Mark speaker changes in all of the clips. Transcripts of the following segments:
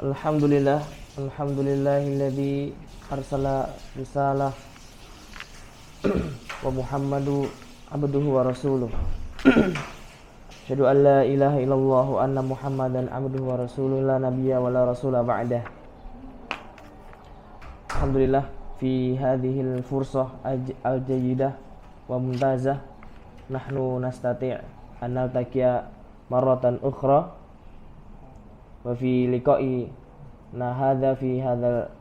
Speaker 1: Alhamdulillah, alhamdulillahilladzi arsala risalah wa Muhammadu abduhu wa rasuluh. Asyhadu an la ilaha illallah wa anna Muhammadan abduhu wa rasuluh la nabiyya wa la rasula ba'dah. Alhamdulillah fi hadhil fursah al-jayyidah wa mumtazah nahnu nastati' an naltaqiya marratan ukhra wa fi liqa'i na hadza fi hadzal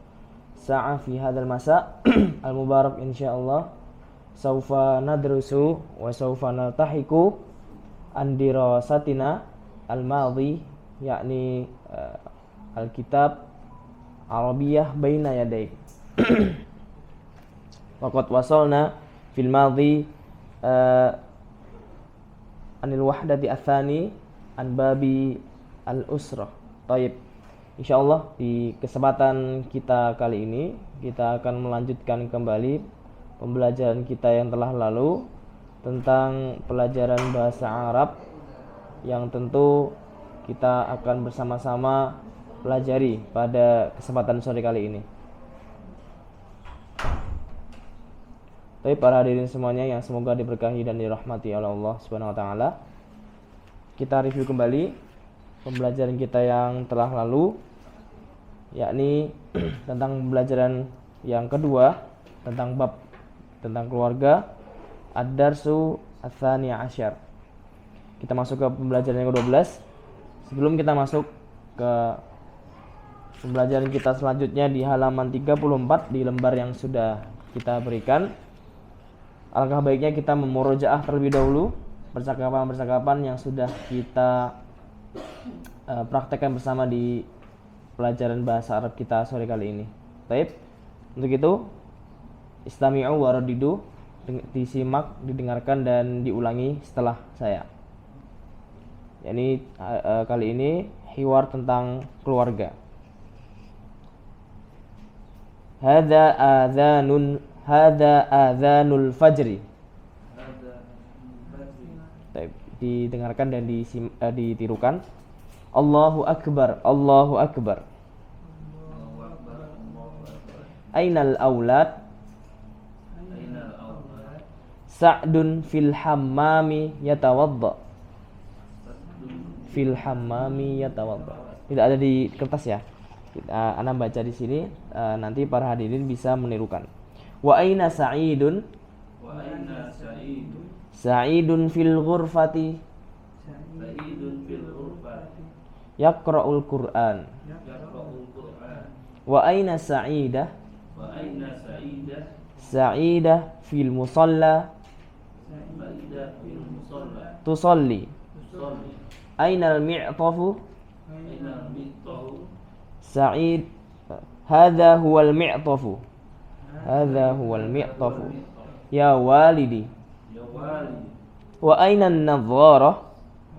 Speaker 1: sa'a fi hadzal masa' al mubarak insyaallah saufa nadrusu wa saufa naltahiqu an dirasatina al madhi yakni al kitab Arabiyah baina yaday. Waqad wasalna fil madhi anil wahdati atsani an babi al usrah. Taib. Insyaallah di kesempatan kita kali ini kita akan melanjutkan kembali pembelajaran kita yang telah lalu tentang pelajaran bahasa Arab yang tentu kita akan bersama-sama pelajari pada kesempatan sore kali ini. Tapi para hadirin semuanya yang semoga diberkahi dan dirahmati oleh Allah Subhanahu wa taala. Kita review kembali pembelajaran kita yang telah lalu, yakni tentang pembelajaran yang kedua tentang bab tentang keluarga, ad-darsu ats-tsani asyar. Kita masuk ke pembelajaran yang ke-12. Sebelum kita masuk ke pembelajaran kita selanjutnya di halaman 34 di lembar yang sudah kita berikan, alangkah baiknya kita memurojaah terlebih dahulu percakapan-percakapan yang sudah kita praktekkan bersama di pelajaran bahasa Arab kita sore kali ini. Baik. Untuk itu, istami'u wa radidu, disimak, didengarkan dan diulangi setelah saya. Yani kali ini hiwar tentang keluarga. Hadza adzanul fajri. Didengarkan dan ditirukan. Allahu akbar, Allahu akbar. Ainal aulad? Sa'dun fil hammami yatawadda. Fil hammami yatawadda. Tidak ada di kertas ya. Ana baca di sini, nanti para hadirin bisa menirukan. Wa aina Sa'idun? Wa aina Sa'idun? Sa'idun fil ghurfati. Sa'idun fil ghurfati. Yaqra'ul Qur'an. Yaqra'ul Qur'an. Wa aina Sa'idah? Wa aina Sa'idah? Sa'idah fil musalla. Sa'idah fil musalla. Tusalli. Tusalli. Aina al-mi'tafu? Aina al-mi'tafu? Sa'id. Hadza huwal mi'tafu. Hadza huwal mi'tafu. Ya walidi. Wa aina an-nadhara?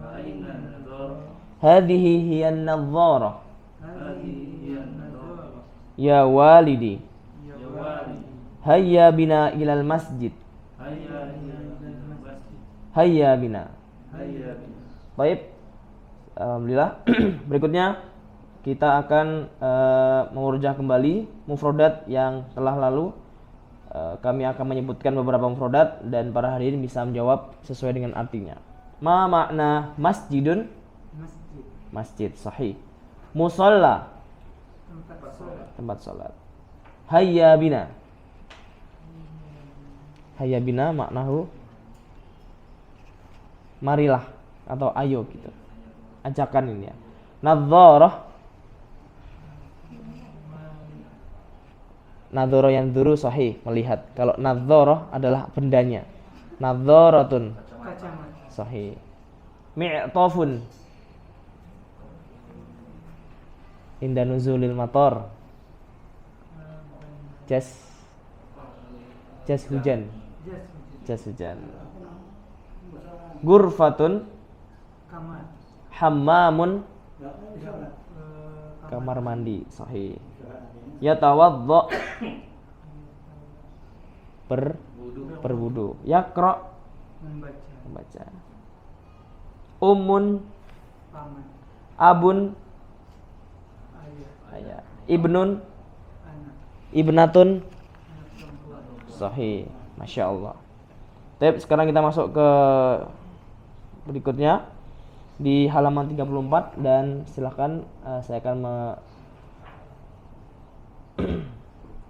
Speaker 1: Wa aina an-nadhara? Hadhihi hiya an-nadhara. Hadhihi hiya an-nadhara. Ya walidi. Ya walidi. Hayya bina ilal masjid. Hayya bina ilal masjid. Hayya bina. Hayya bina. Baik. Alhamdulillah. Berikutnya kita akan mengurjah kembali mufradat yang telah lalu. Kami akan menyebutkan beberapa mufradat dan para hadirin bisa menjawab sesuai dengan artinya. Ma makna masjidun? Masjid. Masjid, sahih. Musalla? Tempat salat. Hayya bina? Hayya bina maknahu marilah atau ayo gitu. Ajakan ini ya. Nadharah? Nadhara yang duru sahih, melihat. Kalau nadhara adalah bendanya. Nadharatun sahih. Mi'tafun inda nuzulil matar. Jas hujan. Jas hujan. Ghurfatun hammamun kamar mandi, sahih. Yatawadda berwudu. Yaqra membaca. Ummun abun Ibnun, ibnatun. Sahih. Masya Allah. Baik, sekarang kita masuk ke berikutnya di halaman 34 dan silakan saya akan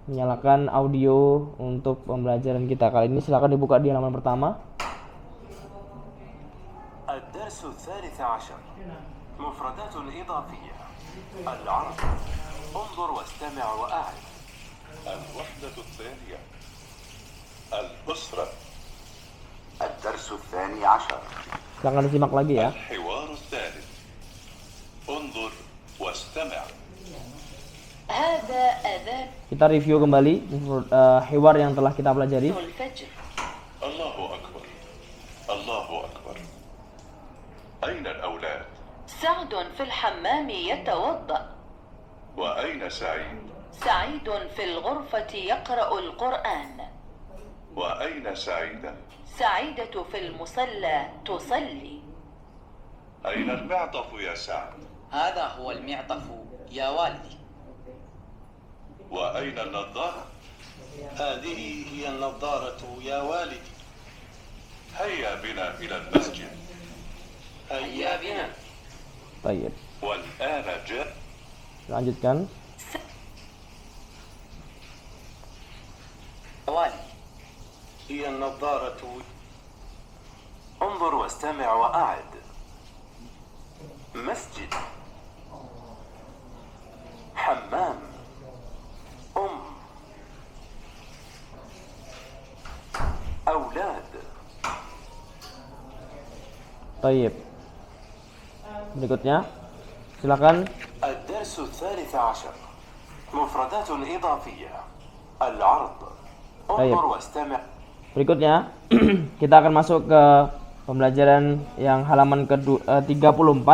Speaker 1: menyalakan audio untuk pembelajaran kita kali ini. Silakan dibuka di halaman pertama.
Speaker 2: الدرس الثالث عشر مفردات إضافية العرض انظر واستمع وأعد
Speaker 3: الوحدة الثانية الأسرة
Speaker 2: الدرس الثاني عشر
Speaker 1: Silakan disimak lagi ya.
Speaker 3: الحوار الثالث انظر واستمع
Speaker 4: هذا أذان
Speaker 1: Kita review kembali hiwar yang telah kita pelajari.
Speaker 4: الفجر.
Speaker 3: الله أكبر الله أكبر أين الأولاد
Speaker 4: سعد في الحمام يتوضأ.
Speaker 3: وأين سعيد
Speaker 4: سعيد في الغرفة يقرأ القرآن.
Speaker 3: وأين سعيدة
Speaker 4: سعيدة في المصلى تصلي.
Speaker 3: أين المعطف يا سعد
Speaker 5: هذا هو المعطف يا والدي.
Speaker 3: وأين النظارة
Speaker 5: هذه هي النظارة يا والدي.
Speaker 3: هيا بنا إلى المسجد
Speaker 5: هيا بنا.
Speaker 1: Baik.
Speaker 3: والآن جاء
Speaker 1: Lanjutkan.
Speaker 5: والدي هي النظارة.
Speaker 2: انظر واستمع وأعد مسجد حمام أولاد
Speaker 1: Baik. Berikutnya silakan.
Speaker 2: الدرس الثالث عشر مفردات إضافية العرض انظر واستمع
Speaker 1: Berikutnya kita akan masuk ke pembelajaran yang halaman ke-34.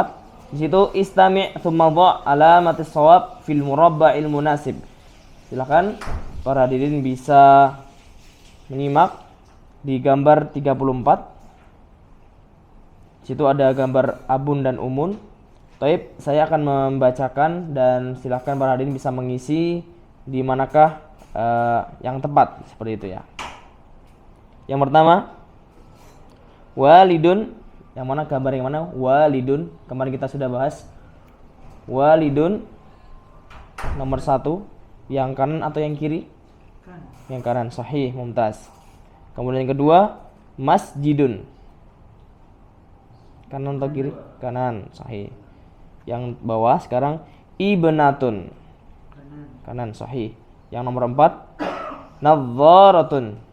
Speaker 1: Di situ istami' tsumma dha' alamatis shawab fil murabba'il munasib. Silakan para hadirin bisa menyimak di gambar 34. Di situ ada gambar abun dan umun. Taib, saya akan membacakan dan silakan para hadirin bisa mengisi di manakah yang tepat seperti itu ya. Yang pertama, walidun. Yang mana gambar yang mana? Walidun. Kemarin kita sudah bahas. Walidun nomor 1. Yang kanan atau yang kiri? Yang kanan. Sahih, mumtaz. Kemudian yang kedua, masjidun. Kanan atau kiri? Kanan. Sahih. Yang bawah sekarang ibnatun. Kanan. Sahih. Yang nomor 4, nadzaratun.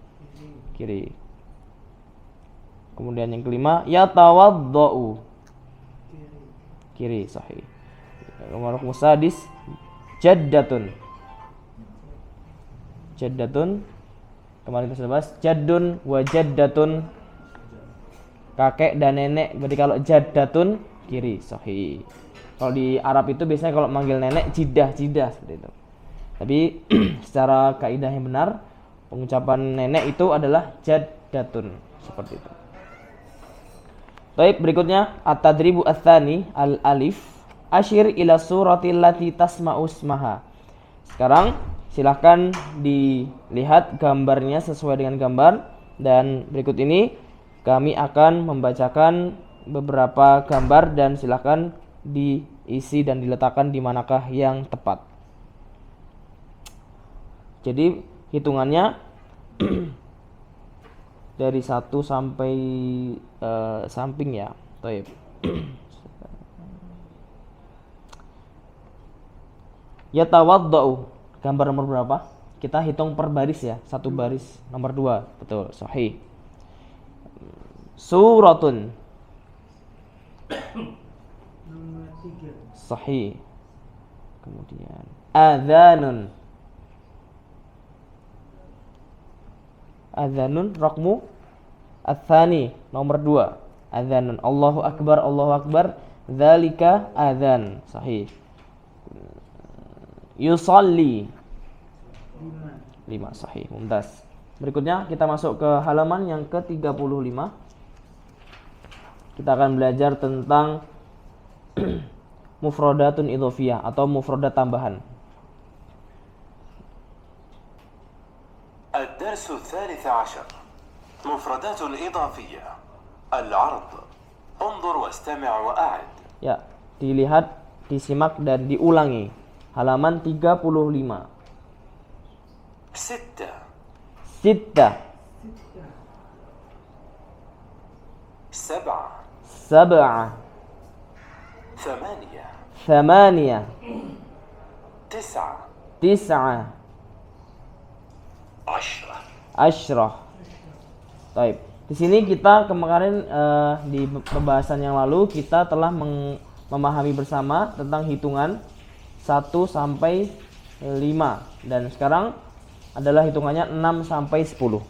Speaker 1: Kiri. Kemudian yang kelima, yatawaddau. Kiri. Sahih. Nomor sadis, jaddatun. Jaddatun. Kemarin kita sudah bahas jaddun wa jaddatun. Kakek dan nenek. Berarti kalau jaddatun kiri. Sahih. Kalau di Arab itu biasanya kalau manggil nenek jidah seperti itu. Tapi secara kaidah yang benar, pengucapan nenek itu adalah jaddatun, seperti itu. Baik, berikutnya at-tadribu ats-tsani al-alif asyir ila suratil lati tasma'u ismaha. Sekarang silahkan dilihat gambarnya sesuai dengan gambar, dan berikut ini kami akan membacakan beberapa gambar dan silahkan diisi dan diletakkan di manakah yang tepat. Jadi hitungannya dari 1 sampai samping ya. Baik. Yatawaddau. Gambar nomor berapa? Kita hitung per baris ya. 1 baris. Nomor 2. Betul. Sahih. Suratun.
Speaker 6: Nomor 3.
Speaker 1: Sahih. Kemudian adzanun. Adzanun raqmu ats-tsani nomor 2. Adzanun. Allahu akbar, Allahu akbar. Dzalika adzan. Sahih. Yusalli 5. Sahih. Mumtaz. Berikutnya kita masuk ke halaman yang ke-35. Kita akan belajar tentang mufradatun idhofiyah atau mufradat tambahan.
Speaker 2: عشر. مفردات إضافية. العرض. انظر واستمع وأعد.
Speaker 1: Ya, dilihat, disimak dan diulangi. Halaman 35.
Speaker 2: ستة.
Speaker 1: Sitta,
Speaker 2: سبعة.
Speaker 1: sab'ah,
Speaker 2: ثمانية.
Speaker 1: thamaniyah,
Speaker 2: تسعة.
Speaker 1: tis'ah,
Speaker 3: عشرة
Speaker 1: ashrah. Baik. Di sini kita kemarin di pembahasan yang lalu kita telah memahami bersama tentang hitungan 1 sampai 5 dan sekarang adalah hitungannya 6 sampai 10.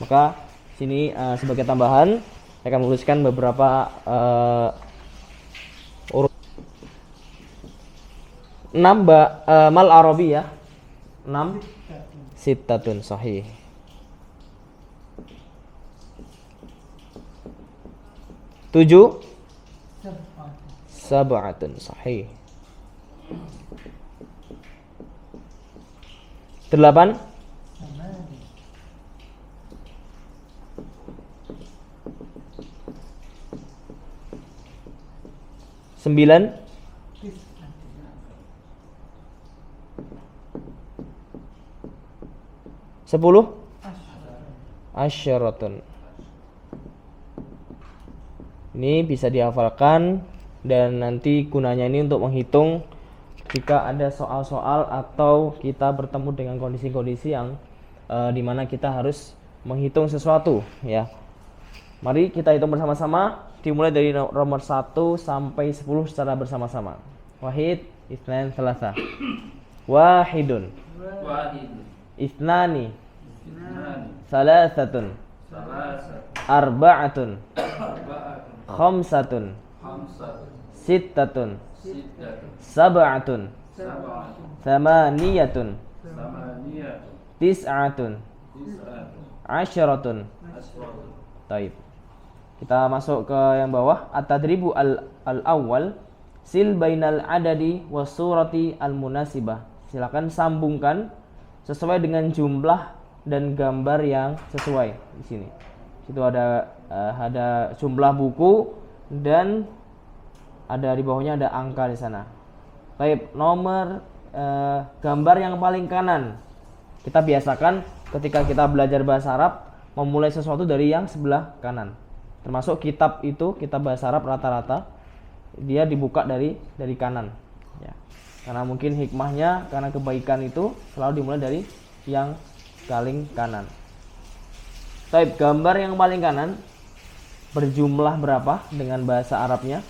Speaker 1: Maka sini sebagai tambahan saya akan menuliskan beberapa urut 6 mal arabi ya. 6 sittatun sahih. 7 sab'atun sahih. 8 9 10 asyaratun. Ini bisa dihafalkan dan nanti gunanya ini untuk menghitung jika ada soal-soal atau kita bertemu dengan kondisi-kondisi yang dimana kita harus menghitung sesuatu ya. Mari kita hitung bersama-sama dimulai dari nomor 1 sampai 10 secara bersama-sama. Wahid, itsnan, tsalatsa. Wahidun, itsnani, tsalatsatun, arba'atun, khamsatun, sittatun, sab'atun, thamaniyatun, tis'atun, asyaratun. Taib. Kita masuk ke yang bawah. At-tadribu al-awwal sil bainal adadi was surati al-munasibah. Silakan sambungkan sesuai dengan jumlah dan gambar yang sesuai di sini. Situ ada jumlah buku dan ada di bawahnya ada angka di sana. Baik, nomor gambar yang paling kanan. Kita biasakan ketika kita belajar bahasa Arab memulai sesuatu dari yang sebelah kanan. Termasuk kitab itu, kitab bahasa Arab rata-rata dia dibuka dari kanan. Ya. Karena mungkin hikmahnya, karena kebaikan itu selalu dimulai dari yang paling kanan. Baik, gambar yang paling kanan berjumlah berapa dengan bahasa Arabnya?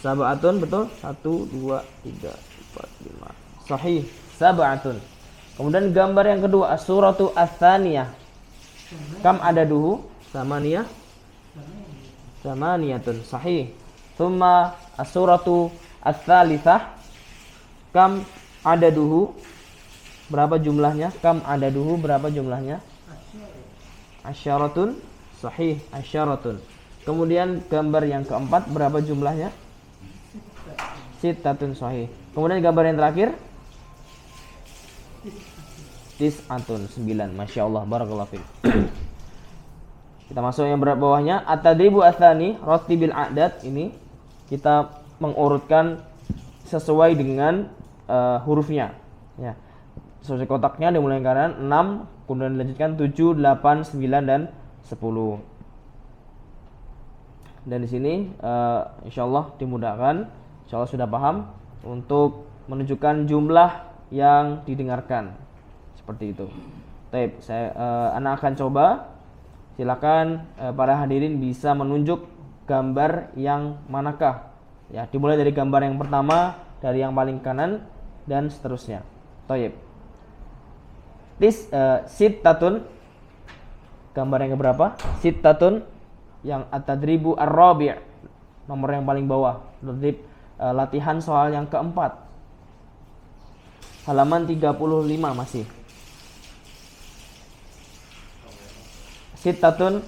Speaker 1: Sab'atun, betul? 1, 2, 3, 4, 5. Sahih, sab'atun. Kemudian gambar yang kedua, as-suratu ats-tsaniyah. Kam adaduhu? Samaniyatun. Sahih. Tsumma as-suratu ats-tsalitsah. Kam adaduhu? Berapa jumlahnya? Kam adaduhu? Berapa jumlahnya? Asyaratun. Sahih, asyaratun. Kemudian gambar yang keempat berapa jumlahnya? Sittatun. Sahih. Kemudian gambar yang terakhir tis'atun, 9. Masya Allah, barakallahu fiik. Kita masuk yang bawahnya. At-tadribu ats-tsani rattibil a'dad. Ini kita mengurutkan sesuai dengan hurufnya ya. Sesuai kotaknya dimulai kanan 6, kemudian dilanjutkan 7, 8, 9 dan 10. Dan di sini insyaallah dimudahkan, insyaallah sudah paham untuk menunjukkan jumlah yang didengarkan. Seperti itu. Baik, anak akan coba. Silakan para hadirin bisa menunjuk gambar yang manakah. Ya, dimulai dari gambar yang pertama, dari yang paling kanan dan seterusnya. Baik. Sittatun. Gambar yang keberapa? Sittatun. Yang at-tadribu ar-rabi'. Nomor yang paling bawah. Latihan soal yang keempat. Halaman 35 masih. Sittatun,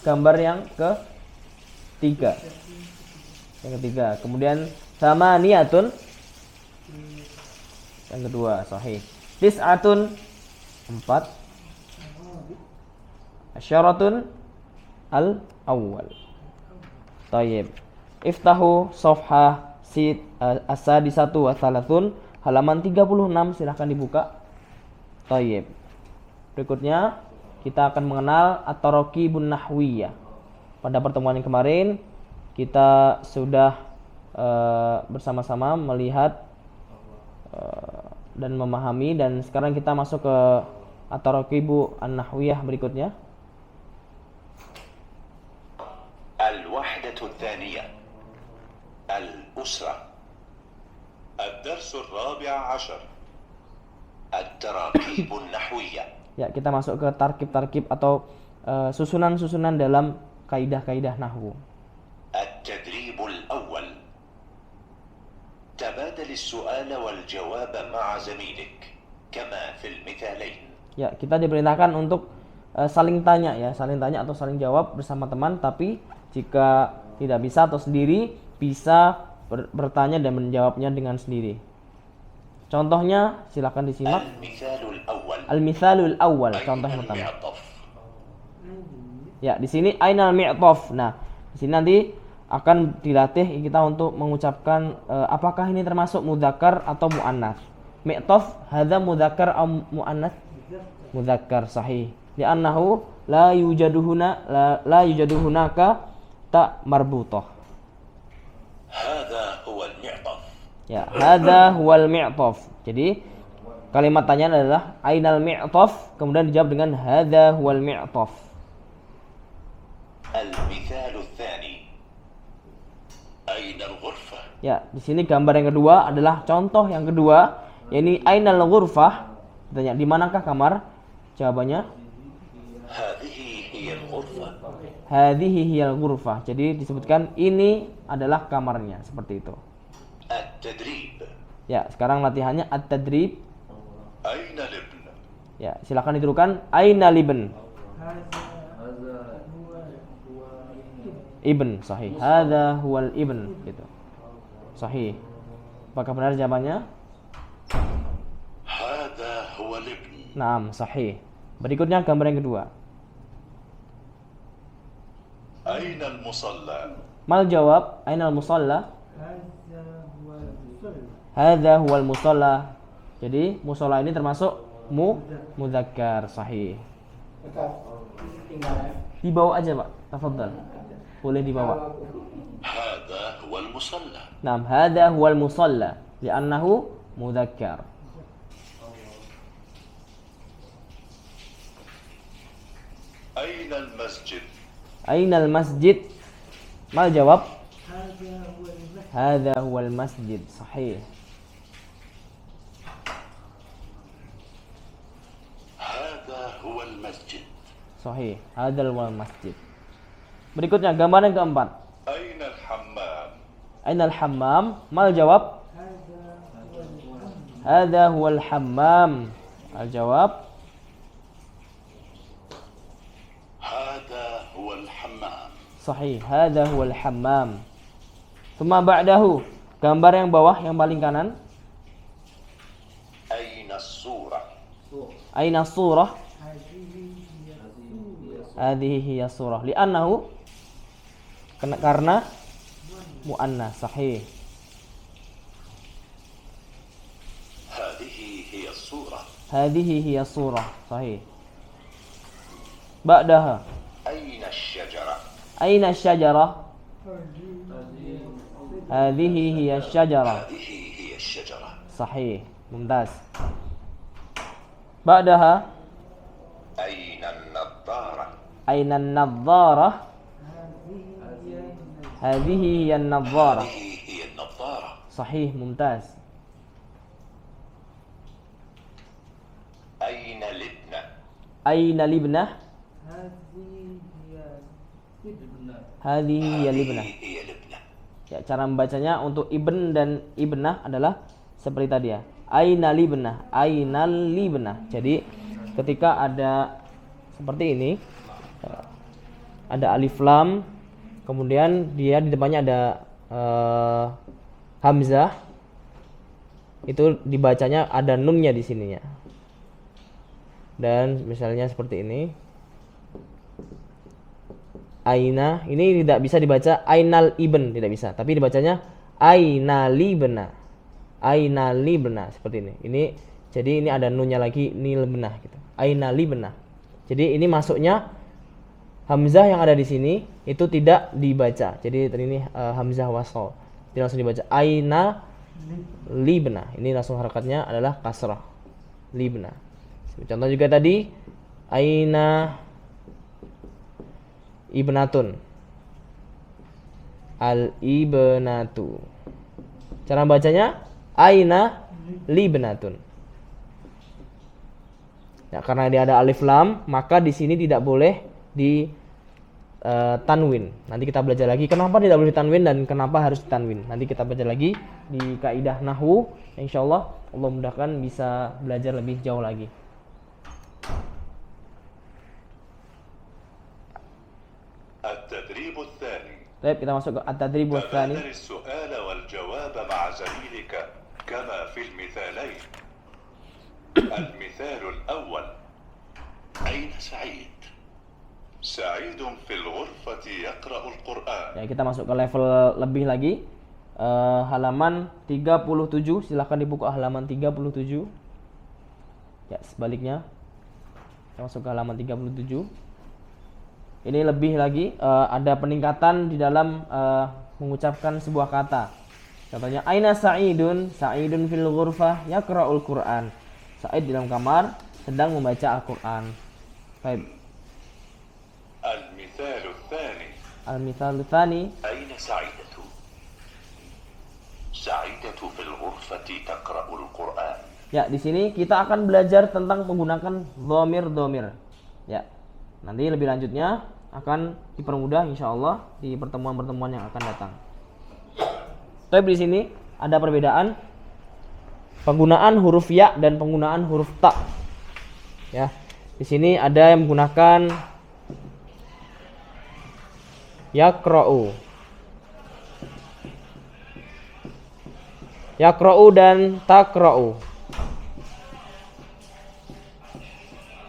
Speaker 1: gambar yang ketiga. Yang ketiga. Kemudian samaniyatun, yang kedua. Sahih. Tis'atun, 4. Asyaratun al-awwal. Tayyib. Iftahu safhah as-sadisatu wa thalathun, halaman 36, silahkan dibuka. Tayyib. Berikutnya kita akan mengenal at-taraqibun nahwiyah. Pada pertemuan yang kemarin kita sudah bersama-sama melihat dan memahami, dan sekarang kita masuk ke at-taraqibu an-nahwiyah berikutnya.
Speaker 3: الوحدة الثانية الأسرة. الدرس الرابع عشر التراكيب النحوية.
Speaker 1: Ya, kita masuk ke tarkib-tarkib atau susunan-susunan dalam kaidah-kaidah nahwu.
Speaker 3: التدريب الأول تبادل السؤال والجواب مع زميلك كما في المثالين.
Speaker 1: Ya, kita diperintahkan untuk saling tanya ya, saling tanya atau saling jawab bersama teman, tapi jika tidak bisa atau sendiri bisa bertanya dan menjawabnya dengan sendiri. Contohnya silakan disimak.
Speaker 3: المثال الأول
Speaker 1: Al-mithalul awwal,
Speaker 3: أين
Speaker 1: contoh yang pertama.
Speaker 3: المعطف؟
Speaker 1: Ya, di sini ainal mi'taf. Nah, di sini nanti akan dilatih kita untuk mengucapkan apakah ini termasuk mudzakkar atau muannats. Mi'taf hadza mudzakkar atau muannats? Mudzakkar, sahih. Li'annahu la yujadu hunaka ta marbutah.
Speaker 3: هذا هو المعطف.
Speaker 1: Ya, hadza huwal mi'taf. Jadi kalimat tanya adalah ainal mi'taf, kemudian dijawab dengan hadza huwal mi'taf.
Speaker 3: المثال الثاني أين الغرفة؟
Speaker 1: Ya, di sini gambar yang kedua adalah contoh yang kedua, yakni ainal ghurfah. Ditanya di manakah kamar? Jawabannya
Speaker 3: هذه هي الغرفة.
Speaker 1: hadhihi hiyal ghurfah. Jadi disebutkan ini adalah kamarnya, seperti itu.
Speaker 3: التدريب
Speaker 1: Ya, sekarang latihannya at-tadrib.
Speaker 3: أين الابن؟
Speaker 1: Ya, silakan ditirukan aina libn. Ibn, sahih. Hadza huwal ibn, gitu. Sahih. Apakah benar jawabannya?
Speaker 3: هذا هو الابن.
Speaker 1: Naam, sahih. Berikutnya gambar yang kedua.
Speaker 3: أين المصلى؟
Speaker 1: Mal jawab ainal musalla?
Speaker 6: هذا هو المصلى.
Speaker 1: Hadza huwal musalla. Jadi musalla ini termasuk mudzakkar, sahih. Dibawa aja, Pak. Tafadhal. Boleh dibawa.
Speaker 3: هذا هو المصلى.
Speaker 1: Naam, hadza huwal musalla li'annahu mudzakkar.
Speaker 3: أين المسجد؟
Speaker 1: Ainal masjid? Mal jawab
Speaker 6: هذا هو المسجد.
Speaker 1: hadza huwal masjid, sahih.
Speaker 3: هذا هو المسجid.
Speaker 1: Sahih. Hadzal wal masjid. Berikutnya gambar yang keempat.
Speaker 3: أين الحمام؟
Speaker 1: Ainal hammam? Mal jawab hadza huwal hammam. Al jawab
Speaker 3: هذا هو الحمام.
Speaker 1: sahih. Hadza huwal hammam. Tsumma ba'dahu. Gambar yang bawah yang paling kanan.
Speaker 3: أين الصورة؟
Speaker 1: Aina surah? Hadhihi hiya surah. Li'annahu karena muannas, sahih.
Speaker 3: هذه هي الصورة.
Speaker 1: Hadhihi hiya surah, sahih. Ba'daha.
Speaker 3: أين الشجرة؟
Speaker 1: Aina syajarah? Hadhihi hiya syajarah.
Speaker 3: هذه هي الشجرة.
Speaker 1: Sahih, mumtaz. Ba'daha.
Speaker 3: أين النظارة؟
Speaker 1: Aina an-nadharah? Hadhihi hiya an-nadharah.
Speaker 3: هذه هي النظارة.
Speaker 1: Sahih, mumtaz.
Speaker 3: أين الابنة؟
Speaker 1: Aina libnah?
Speaker 6: هذه هي
Speaker 1: Hadhihi hiya
Speaker 6: ابنة.
Speaker 1: libnah.
Speaker 3: هذه هي الابنة.
Speaker 1: Ya, cara membacanya untuk ibn dan ibnah adalah seperti tadi ya. Aina libnah, ainal libnah. Jadi ketika ada seperti ini, ada alif lam, kemudian dia di depannya ada hamzah, itu dibacanya ada nunnya di sininya. Dan misalnya seperti ini, Aina, ini tidak bisa dibaca ainal ibn, tidak bisa, tapi dibacanya ainalibna. Ainalibna seperti ini. Jadi ini ada nunnya lagi, nilbna gitu. Ainalibna. Jadi ini masuknya hamzah yang ada di sini itu tidak dibaca. Jadi ini hamzah wasal. Jadi langsung dibaca aina libna. Ini langsung harakatnya adalah kasrah. Libna. Contoh juga tadi aina ibnatun. Al ibnatu. Cara bacanya aina libnatun. Ya, karena dia ada alif lam, maka di sini tidak boleh di tanwin. Nanti kita belajar lagi kenapa tidak boleh tanwin dan kenapa harus tanwin. Nanti kita belajar lagi di kaidah nahwu. Insyaallah Allah mudahkan bisa belajar lebih jauh lagi.
Speaker 3: التدريب الثاني
Speaker 1: Baik, kita masuk ke at-tadrib tsani.
Speaker 3: تبادل السؤال والجواب مع زميلك كما في المثالين. المثال الأول: أين سعيد؟ سعيد في الغرفة يقرأ القرآن.
Speaker 1: Ya, kita masuk ke level lebih lagi. Halaman 37, silahkan dibuka halaman 37. Ya, sebaliknya. Kita masuk ke halaman 37. Ini lebih lagi, ada peningkatan di dalam mengucapkan sebuah kata. Contohnya aina sa'idun, sa'idun fil ghurfah yaqra'ul Qur'an. Sa'id di dalam kamar sedang membaca Al-Qur'an. Baik.
Speaker 3: المثال الثاني:
Speaker 1: Al-mithal tsani.
Speaker 3: أين سعيدة؟ سعيدة في الغرفة تقرأ القرآن.
Speaker 1: Ya, di sini kita akan belajar tentang menggunakan dhamir-dhamir. Ya. Nanti lebih lanjutnya akan dipermudah insyaallah di pertemuan-pertemuan yang akan datang. Tapi di sini ada perbedaan penggunaan huruf ya dan penggunaan huruf ta. Ya. Di sini ada yang menggunakan yaqra'u. Yaqra'u dan taqra'u.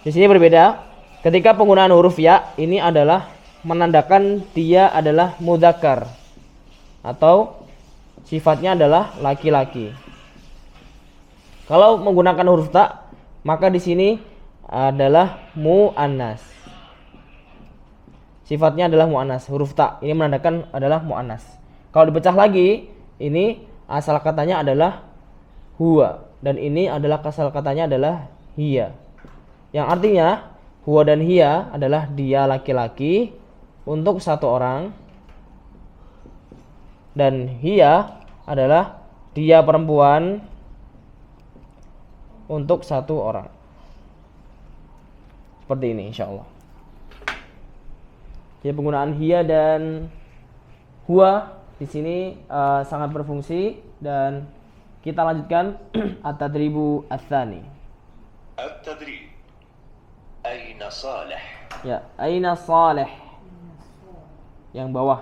Speaker 1: Di sini berbeda. Ketika penggunaan huruf ya ini adalah menandakan dia adalah mudzakkar atau sifatnya adalah laki-laki. Kalau menggunakan huruf ta, maka di sini adalah muannas. Sifatnya adalah muannas. Huruf ta ini menandakan adalah muannas. Kalau dipecah lagi, ini asal katanya adalah huwa dan ini adalah asal katanya adalah hiya. Yang artinya huwa dan hiya adalah dia laki-laki untuk satu orang dan hiya adalah dia perempuan untuk satu orang. Seperti ini insyaallah. Jadi penggunaan hiya dan huwa di sini sangat berfungsi dan kita lanjutkan at-tadribu ats-tsani.
Speaker 3: التدريب: أين صالح؟
Speaker 1: Ya, aina salih. Yang bawah,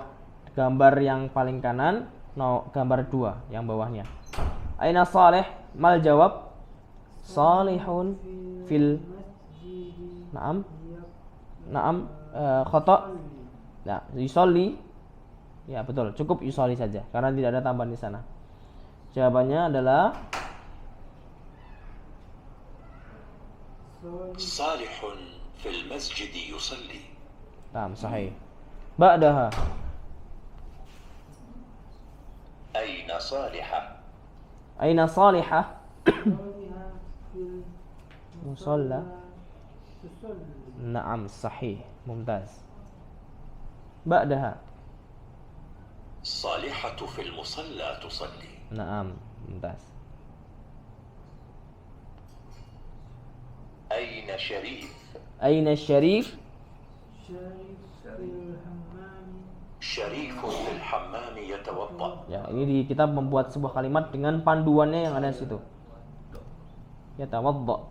Speaker 1: gambar yang paling kanan, gambar 2 yang bawahnya. Aina salih, mal jawab salihun fil Naam. Khata. Nah, yusolli. Ya, betul. Cukup yusolli saja karena tidak ada tambahan di sana. Jawabannya adalah
Speaker 3: صالح في المسجد يصلي.
Speaker 1: Naam, sahih. Ba'daha.
Speaker 3: أين صالحة؟
Speaker 1: Aina salihah? Musalla. Naam, sahih. Mumtaz. Ba'daha.
Speaker 3: صالحة في المصلى تصلي.
Speaker 1: Naam, mumtaz.
Speaker 3: أين شريف؟
Speaker 1: Aina syarif?
Speaker 3: شريف في الحمام يتوضأ.
Speaker 1: Ya, ini di kitab membuat sebuah kalimat dengan panduannya yang ada di situ. Yatawadda.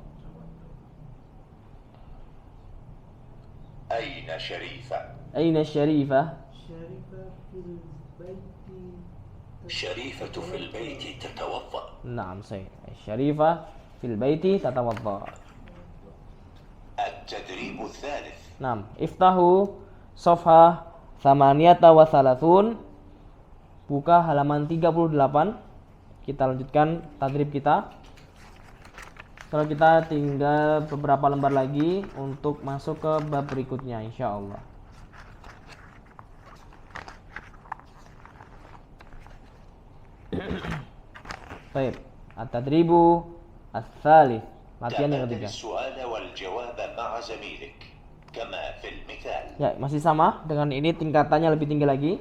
Speaker 3: أين شريفة؟
Speaker 1: Aina syarifah?
Speaker 3: شريفة في البيت تتوضأ.
Speaker 1: Naam, sahih. Syarifah fil baiti tatawadda.
Speaker 3: التدريب الثالث:
Speaker 1: Naam, iftahu safha Thamaniyata wa thalathun. Buka halaman 38. Kita lanjutkan tadrib kita. Kalau kita tinggal beberapa lembar lagi untuk masuk ke bab berikutnya insyaallah. Baik, at-tadribu ats-tsalits. Latihan yang
Speaker 3: تبادل
Speaker 1: ketiga.
Speaker 3: السؤال والجواب مع زميلك كما في المثال.
Speaker 1: Ya, masih sama dengan ini, tingkatannya lebih tinggi lagi.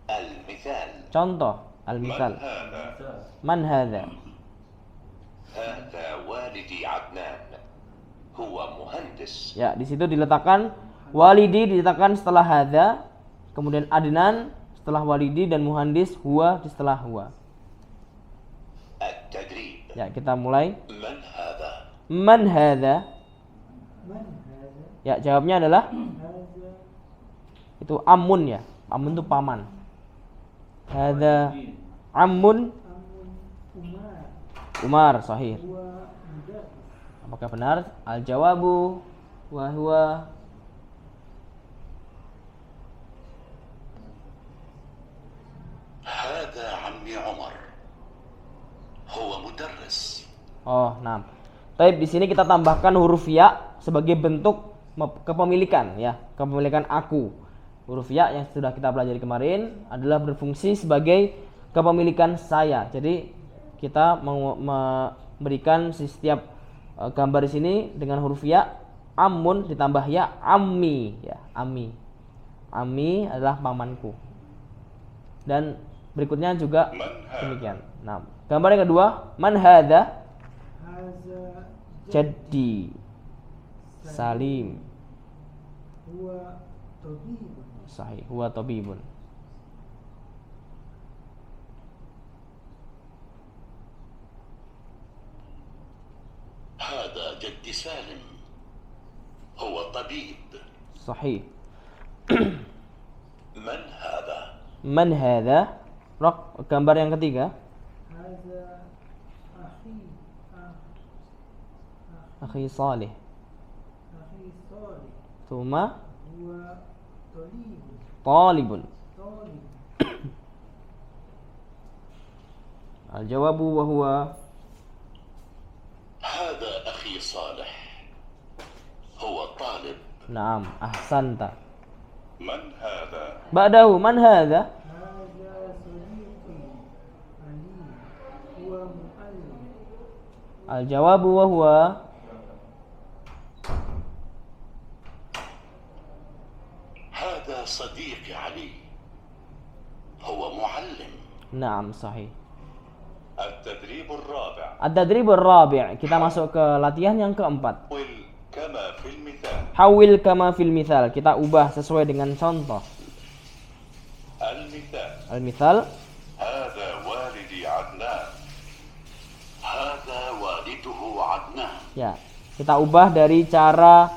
Speaker 3: المثال:
Speaker 1: Contoh,
Speaker 3: من
Speaker 1: al-misal.
Speaker 3: هذا؟
Speaker 1: Man hadza?
Speaker 3: هذا والدي عدنان، هو مهندس.
Speaker 1: Ya, di situ diletakkan walidi diletakkan setelah hadza, kemudian adnan setelah walidi dan muhandis huwa di setelah huwa.
Speaker 3: التدريب:
Speaker 1: Ya, kita mulai.
Speaker 3: من هذا؟
Speaker 1: Man hadza? Ya, jawabnya adalah itu amun ya. Amun itu paman. Hadza amun Umar, sahih. Apakah benar? Al-jawabu wa huwa
Speaker 3: هذا عمي عمر، هو مدرس.
Speaker 1: Oh, nah. Tapi di sini kita tambahkan huruf ya sebagai bentuk kepemilikan ya, kepemilikan aku. Huruf ya yang sudah kita pelajari kemarin adalah berfungsi sebagai kepemilikan saya. Jadi kita memberikan setiap gambar di sini dengan huruf ya, amun ditambah ya, ammi ya, ammi. Ammi adalah pamanku. Dan berikutnya juga demikian. Nah, gambar yang kedua, man hadza? Jaddi Salim. Sahih, huwa tabibun.
Speaker 3: هذا جدي سالم، هو طبيب.
Speaker 1: Sahih.
Speaker 3: من هذا؟
Speaker 1: Man hadza? Rok, gambar yang ketiga. Akhi Salih. Thumma talibun. Al-jawabu wa huwa
Speaker 3: هذا أخي صالح، هو طالب.
Speaker 1: Naam, ahsanta.
Speaker 3: من هذا؟
Speaker 1: Ba'dahu man hadza? Al-jawabu wa huwa
Speaker 3: هذا صديقي علي، هو معلم.
Speaker 1: Naam, sahih.
Speaker 3: التدريب الرابع:
Speaker 1: Ad-tadribur rabi'. Kita masuk ke latihan yang keempat.
Speaker 3: قل كما في المثال.
Speaker 1: Hawil kama fil mithal. Kita ubah sesuai dengan contoh.
Speaker 3: المثال:
Speaker 1: Al-mithal.
Speaker 3: هذا والدي عدنان، هذا والده عدنان.
Speaker 1: Ya, kita ubah dari cara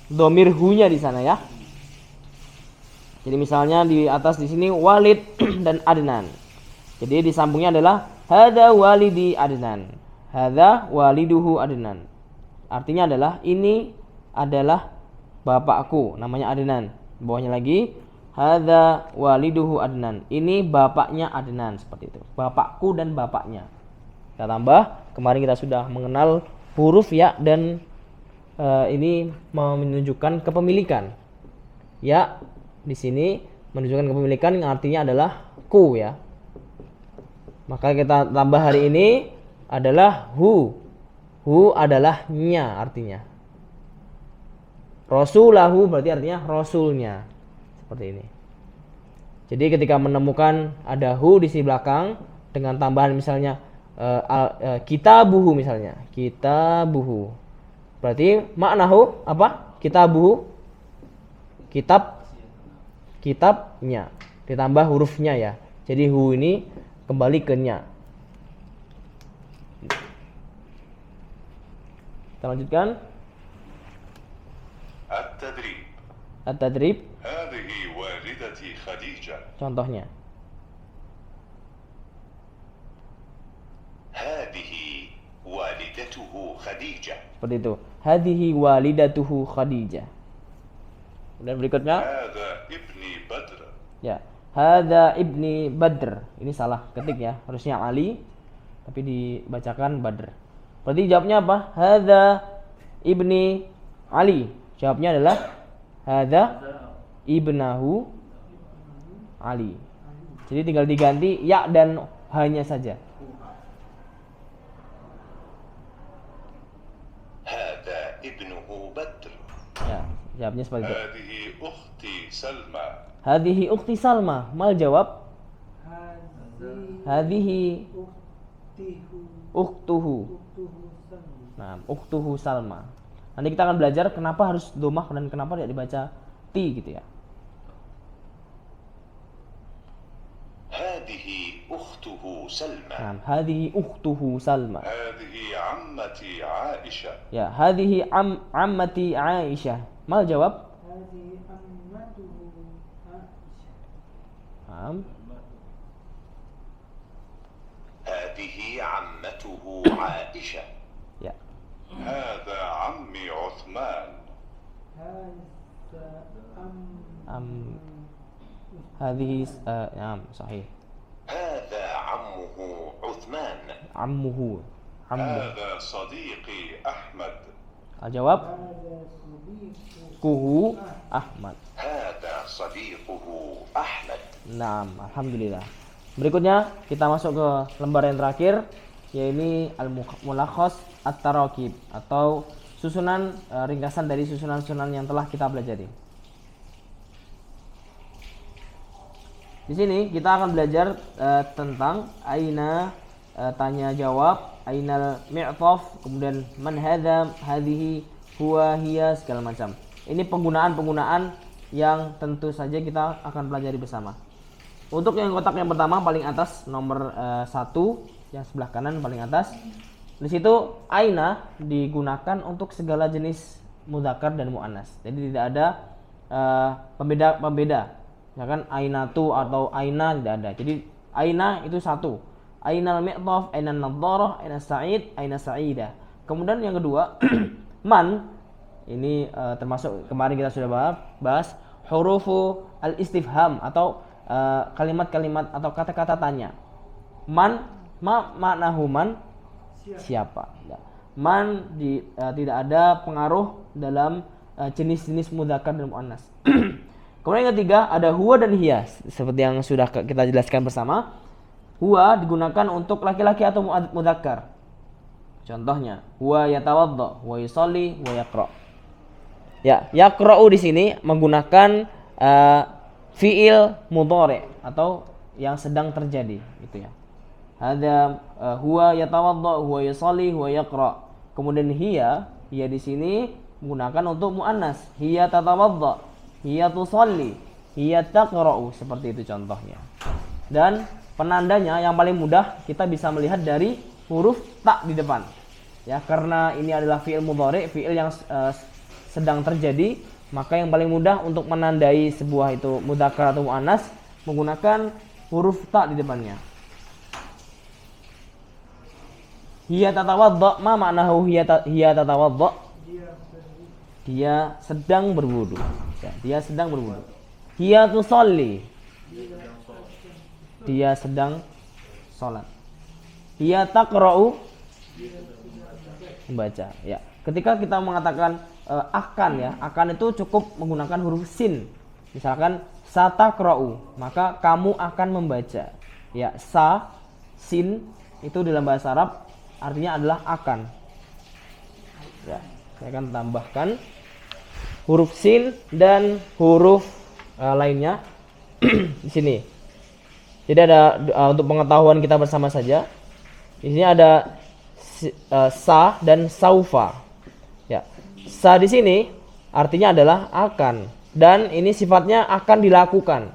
Speaker 1: dhamir hu-nya di sana ya. Jadi misalnya di atas di sini Walid dan Adnan. Jadi disambungnya adalah hadza walidi Adnan. Hadza waliduhu Adnan. Artinya adalah ini adalah bapakku, namanya Adnan. Bawahnya lagi hadza waliduhu Adnan. Ini bapaknya Adnan, seperti itu. Bapakku dan bapaknya. Kita tambah, kemarin kita sudah mengenal huruf ya dan ini menunjukkan kepemilikan. Ya, di sini menunjukkan kepemilikan yang artinya adalah ku ya. Maka kita tambah hari ini adalah hu. Hu adalah nya artinya. Rasulahu berarti artinya rasulnya. Seperti ini. Jadi ketika menemukan ada hu di sisi belakang dengan tambahan misalnya kitabuhu misalnya. Kitabuhu. Berarti maknahu apa? Kitabuhu. Kitabnya. Ditambah hurufnya ya. Jadi hu ini kembali ke nya. Kita lanjutkan.
Speaker 3: التدريب:
Speaker 1: At-tadrib.
Speaker 3: هذه والدتي خديجة،
Speaker 1: Contohnya.
Speaker 3: هذه والدته خديجة.
Speaker 1: Seperti itu. Hadhihi walidatuhu Khadijah. Dan berikutnya
Speaker 3: هذا ابني بدر.
Speaker 1: ya, hadza ibni Badr. Ini salah ketik ya, harusnya Ali tapi dibacakan Badr. Berarti jawabnya apa? Hadza ibni Ali. Jawabnya adalah hadza ibnahu Ali. Jadi tinggal diganti ya dan hanya saja.
Speaker 3: هذا ابنه بدر.
Speaker 1: Ya, jawabnya seperti itu.
Speaker 3: هذه أختي سلمى.
Speaker 1: Hadhihi ukhti Salma. Mal jawab hadhihi ukhtuhu. Nah, ukhtuhu Salma. Nanti kita akan belajar kenapa harus domah dan kenapa tidak dibaca ti gitu ya.
Speaker 3: هذه أخته سلمى.
Speaker 1: Nah, hadhihi ukhtuhu Salma.
Speaker 3: هذه عمتي عائشة.
Speaker 1: Ya, hadhihi ammati Aisyah. Mal jawab
Speaker 3: هذه عمته عائشة.
Speaker 1: ya.
Speaker 3: هذا عمي عثمان.
Speaker 1: Hadhihi ya, sahih.
Speaker 3: هذا عمه عثمان.
Speaker 1: Ammuhu. Ammu.
Speaker 3: هذا صديقي أحمد.
Speaker 1: Al-jawab kuhu Ahmad.
Speaker 3: هذا صديقه أحمد.
Speaker 1: Naam, alhamdulillah. Berikutnya kita masuk ke lembar yang terakhir, yaitu al-mulakhas at-tarakib atau susunan ringkasan dari susunan-susunan yang telah kita pelajari. Di sini kita akan belajar tentang aina, tanya jawab, ainal mi'taf, kemudian man hadza, hadhihi, huwa, hiya, segala macam. Ini penggunaan-penggunaan yang tentu saja kita akan pelajari bersama. Untuk yang kotak yang pertama paling atas nomor 1, yang sebelah kanan paling atas. Di situ aina digunakan untuk segala jenis mudzakkar dan muannas. Jadi tidak ada pembeda. Ya kan, ainatu atau aina tidak ada. Jadi aina itu satu. Ainal mi'taf, ainan nadharah, ainas sa'id, ainas sa'idah. Kemudian yang kedua, man ini termasuk kemarin kita sudah bahas hurufu al-istifham atau kalimat-kalimat atau kata-kata tanya. Man, maknahu man, siapa. Ya. Man tidak ada pengaruh dalam jenis-jenis mudzakkar dan muannas. Kemudian yang ketiga ada huwa dan hiya, seperti yang sudah kita jelaskan bersama. Huwa digunakan untuk laki-laki atau mudzakkar. Contohnya, huwa yatawadda, huwa yusalli, huwa yaqra. Ya, yaqra'u di sini menggunakan fiil mudhari atau yang sedang terjadi gitu ya. Ada huwa yatawadda, huwa yusalli, huwa yaqra. Kemudian hiya di sini menggunakan untuk muannas. Hiya tatawadda, hiya tusalli, hiya taqra'u, seperti itu contohnya. Dan penandanya yang paling mudah kita bisa melihat dari huruf ta di depan. Ya, karena ini adalah fiil mudhari, fiil yang sedang terjadi, maka yang paling mudah untuk menandai sebuah itu mudzakkar atau muannas menggunakan huruf ta di depannya. Hiya tatawadda, ma maknahu hiya tatawadda? Dia sedang berwudu. Ya, dia sedang berwudu. Hiya tusalli, dia sedang sholat. Hiya taqra'u, membaca. Ya, ketika kita mengatakan akan, ya, akan itu cukup menggunakan huruf sin. Misalkan sataqra'u, maka kamu akan membaca. Ya, sa, sin itu dalam bahasa Arab artinya adalah akan. Ya, saya akan tambahkan huruf sin dan huruf lainnya di sini. Jadi ada untuk pengetahuan kita bersama saja. Di sini ada sa dan saufa. Ya. Sa di sini artinya adalah akan dan ini sifatnya akan dilakukan.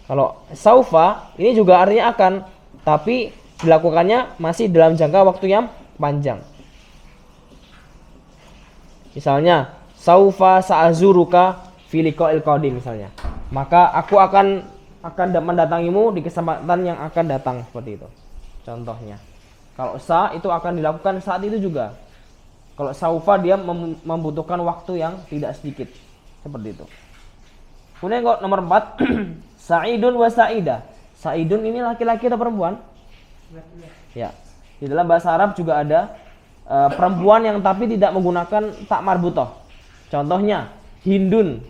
Speaker 1: Kalau saufa ini juga artinya akan, tapi dilakukannya masih dalam jangka waktu yang panjang. Misalnya, saufa sa'azuruka fi liqa'il qadim misalnya. Maka aku akan mendatangimu di kesempatan yang akan datang, seperti itu. Contohnya. Kalau sa itu akan dilakukan saat itu juga. Kalau saufa dia membutuhkan waktu yang tidak sedikit. Seperti itu. Kemudian kok nomor 4 Sa'idun wa Sa'idah. Sa'idun ini laki-laki atau perempuan? Ya. Di dalam bahasa Arab juga ada perempuan yang tapi tidak menggunakan tak marbutoh. Contohnya Hindun.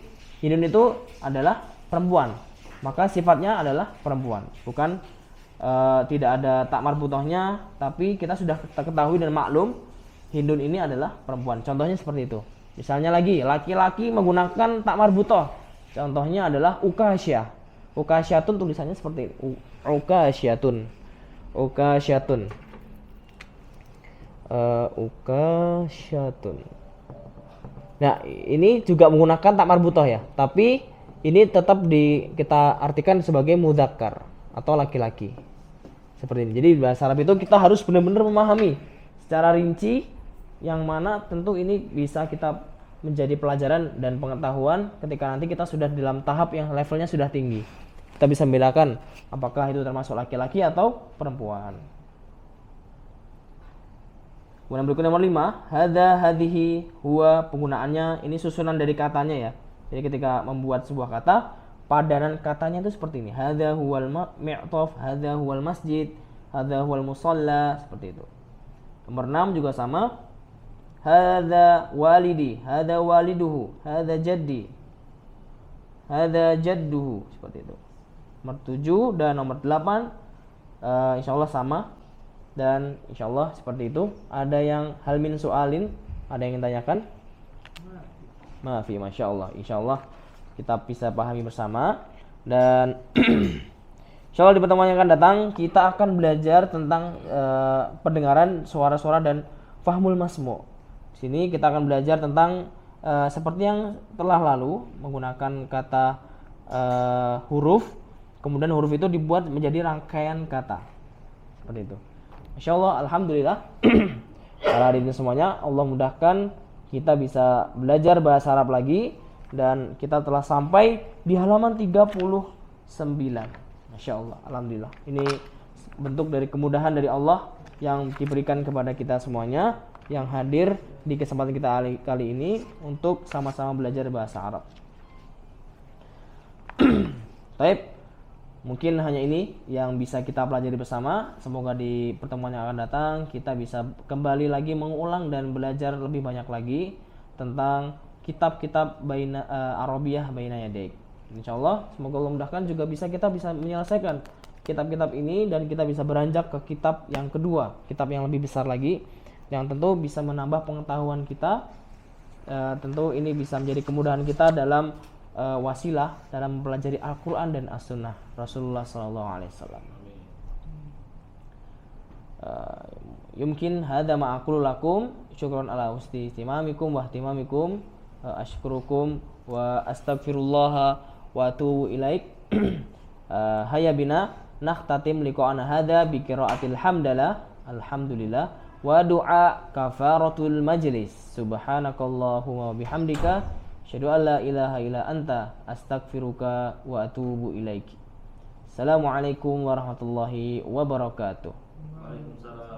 Speaker 1: Hindun itu adalah perempuan. Maka sifatnya adalah perempuan. Bukan tidak ada tak marbutohnya, tapi kita sudah ketahui dan maklum Hindun ini adalah perempuan. Contohnya seperti itu. Misalnya lagi, laki-laki menggunakan tak marbutoh. Contohnya adalah Ukasyah. Ukasyatun tulisannya seperti ini. Ukasyatun. Ukasyatun. Ukasyatun. Nah, ini juga menggunakan tak marbutoh ya. Tapi ini tetap kita artikan sebagai mudzakkar atau laki-laki. Seperti ini. Jadi bahasa Arab itu kita harus benar-benar memahami secara rinci, yang mana tentu ini bisa kita menjadi pelajaran dan pengetahuan ketika nanti kita sudah dalam tahap yang levelnya sudah tinggi. Kita bisa membedakan apakah itu termasuk laki-laki atau perempuan. Kemudian berikutnya nomor 5, hadza, hadhihi, huwa, penggunaannya ini susunan dari katanya ya. Jadi ketika membuat sebuah kata, padanan katanya itu seperti ini. Hadza huwal mi'taf, hadza huwal masjid, hadza huwal musalla, seperti itu. Nomor 6 juga sama. Hadza walidi, hadza waliduhu, hadza jaddi, hadza jadduhu, seperti itu. Nomor 7 dan nomor 8 insyaallah sama, dan insyaallah seperti itu. Ada yang hal min soalin, ada yang ingin tanyakan? Maafi, masyaallah. Insyaallah kita bisa pahami bersama, dan insyaallah di pertemuan yang akan datang kita akan belajar tentang pendengaran suara-suara dan fahmul masmu'. Di sini kita akan belajar tentang seperti yang telah lalu, menggunakan kata huruf, kemudian huruf itu dibuat menjadi rangkaian kata. Seperti itu. Insyaallah, alhamdulillah. Para hadirin semuanya, Allah mudahkan kita bisa belajar bahasa Arab lagi, dan kita telah sampai di halaman 39. Masyaallah, alhamdulillah. Ini bentuk dari kemudahan dari Allah yang diberikan kepada kita semuanya yang hadir di kesempatan kita kali ini untuk sama-sama belajar bahasa Arab. Baik, mungkin hanya ini yang bisa kita pelajari bersama. Semoga di pertemuan yang akan datang kita bisa kembali lagi mengulang dan belajar lebih banyak lagi tentang kitab-kitab Arabiyah baina yadaik. Insyaallah, semoga Allah mudahkan juga bisa menyelesaikan kitab-kitab ini, dan kita bisa beranjak ke kitab yang kedua, kitab yang lebih besar lagi, yang tentu bisa menambah pengetahuan kita. Tentu ini bisa menjadi kemudahan kita dalam wasilah dalam mempelajari Al-Quran dan As-Sunnah Rasulullah SAW. Yumkin hadza ma aqulu lakum, syukran ala husni istimamikum wa ihtimamikum, ashkurukum wa astaghfirullah wa atubu ilaik. Hayya bina nakhtatim liqa'ana hadza bi qiraatil hamdalah, alhamdulillah, wa du'a kafaratul majlis. Subhanakallahumma wa bihamdika asyhadu an la ilaha illa anta astaghfiruka wa atubu ilaik. Assalamualaikum warahmatullahi wabarakatuh.
Speaker 6: Waalaikumsalam.